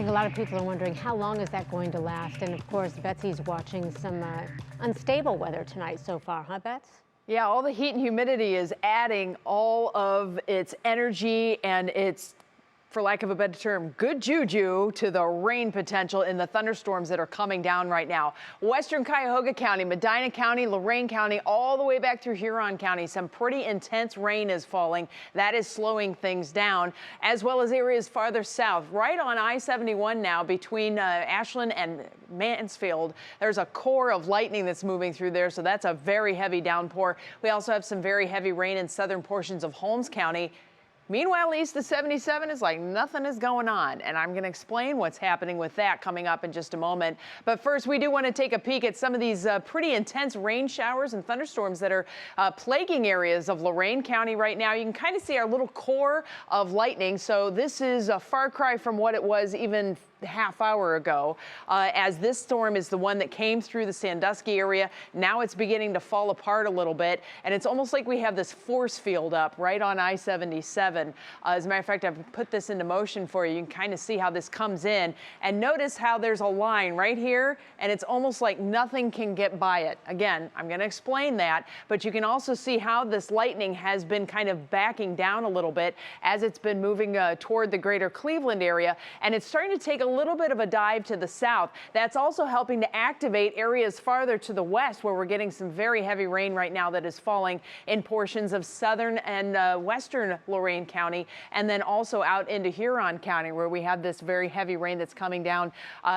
think a lot of people are wondering how long is that going to last? And of course, Betsy's watching some unstable weather tonight so far, huh, Bets? Yeah, all the heat and humidity is adding all of its energy and its, for lack of a better term, good juju to the rain potential in the thunderstorms that are coming down right now. Western Cuyahoga County, Medina County, Lorain County, all the way back through Huron County. Some pretty intense rain is falling. That is slowing things down, as well as areas farther south. Right on I-71 now between Ashland and Mansfield, there's a core of lightning that's moving through there, so that's a very heavy downpour. We also have some very heavy rain in southern portions of Holmes County. Meanwhile, east of 77 is like nothing is going on, and I'm going to explain what's happening with that coming up in just a moment. But first, we do want to take a peek at some of these pretty intense rain showers and thunderstorms that are plaguing areas of Lorain County right now. You can kind of see our little core of lightning, so this is a far cry from what it was even half hour ago, as this storm is the one that came through the Sandusky area. Now it's beginning to fall apart a little bit, and it's almost like we have this force field up right on I-77. As a matter of fact, I've put this into motion for you. You can kind of see how this comes in, and notice how there's a line right here, and it's almost like nothing can get by it. Again, I'm going to explain that, but you can also see how this lightning has been kind of backing down a little bit as it's been moving toward the greater Cleveland area, and it's starting to take a little bit of a dive to the south. That's also helping to activate areas farther to the west, where we're getting some very heavy rain right now that is falling in portions of southern and western Lorain County, and then also out into Huron County, where we have this very heavy rain that's coming down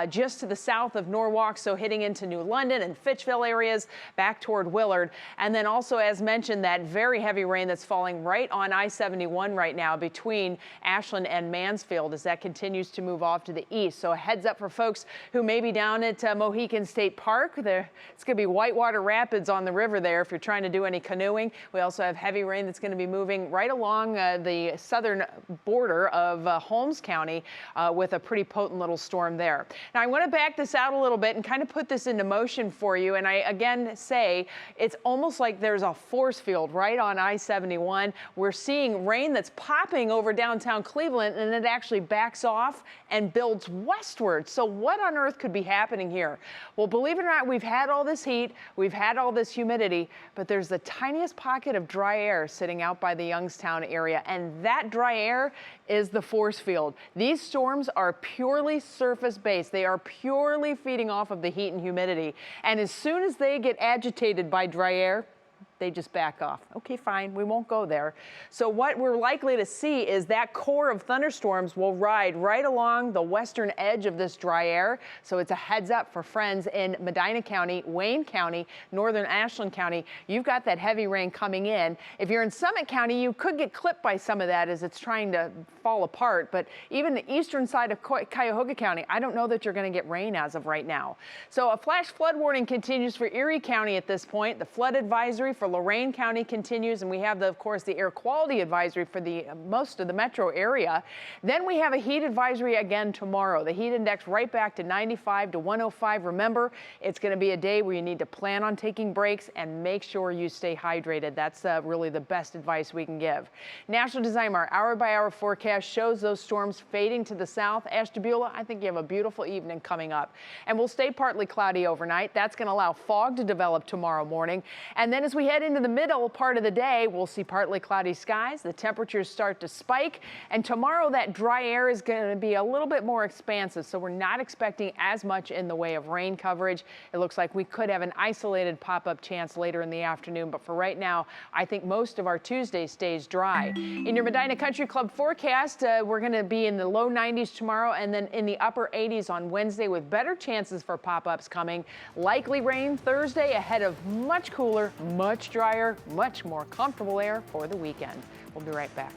just to the south of Norwalk, so hitting into New London and Fitchville areas back toward Willard. And then also, as mentioned, that very heavy rain that's falling right on I-71 right now between Ashland and Mansfield as that continues to move off to the east. So a heads up for folks who may be down at Mohican State Park. It's going to be whitewater rapids on the river there if you're trying to do any canoeing. We also have heavy rain that's going to be moving right along the southern border of Holmes County with a pretty potent little storm there. Now, I want to back this out a little bit and kind of put this into motion for you. And I again say it's almost like there's a force field right on I-71. We're seeing rain that's popping over downtown Cleveland, and it actually backs off and builds westward. So what on earth could be happening here? Well, believe it or not, we've had all this heat, we've had all this humidity, but there's the tiniest pocket of dry air sitting out by the Youngstown area, and that dry air is the force field. These storms are purely surface-based. They are purely feeding off of the heat and humidity, and as soon as they get agitated by dry air, they just back off. Okay, fine, we won't go there. So what we're likely to see is that core of thunderstorms will ride right along the western edge of this dry air. So it's a heads up for friends in Medina County, Wayne County, northern Ashland County. You've got that heavy rain coming in. If you're in Summit County, you could get clipped by some of that as it's trying to fall apart. But even the eastern side of Cuyahoga County, I don't know that you're going to get rain as of right now. So a flash flood warning continues for Erie County at this point. The flood advisory for Lorain County continues, and we have, of course, the air quality advisory for the most of the metro area. Then we have a heat advisory again tomorrow. The heat index right back to 95 to 105. Remember, it's going to be a day where you need to plan on taking breaks and make sure you stay hydrated. That's really the best advice we can give. National Design hour-by-hour forecast shows those storms fading to the south. Ashtabula, I think you have a beautiful evening coming up. And we'll stay partly cloudy overnight. That's going to allow fog to develop tomorrow morning. And then as we head into the middle part of the day, we'll see partly cloudy skies. The temperatures start to spike, and tomorrow that dry air is going to be a little bit more expansive, so we're not expecting as much in the way of rain coverage. It looks like we could have an isolated pop-up chance later in the afternoon, but for right now, I think most of our Tuesday stays dry. In your Medina Country Club forecast, we're going to be in the low 90s tomorrow and then in the upper 80s on Wednesday with better chances for pop-ups coming. Likely rain Thursday ahead of much cooler, much drier, much more comfortable air for the weekend. We'll be right back.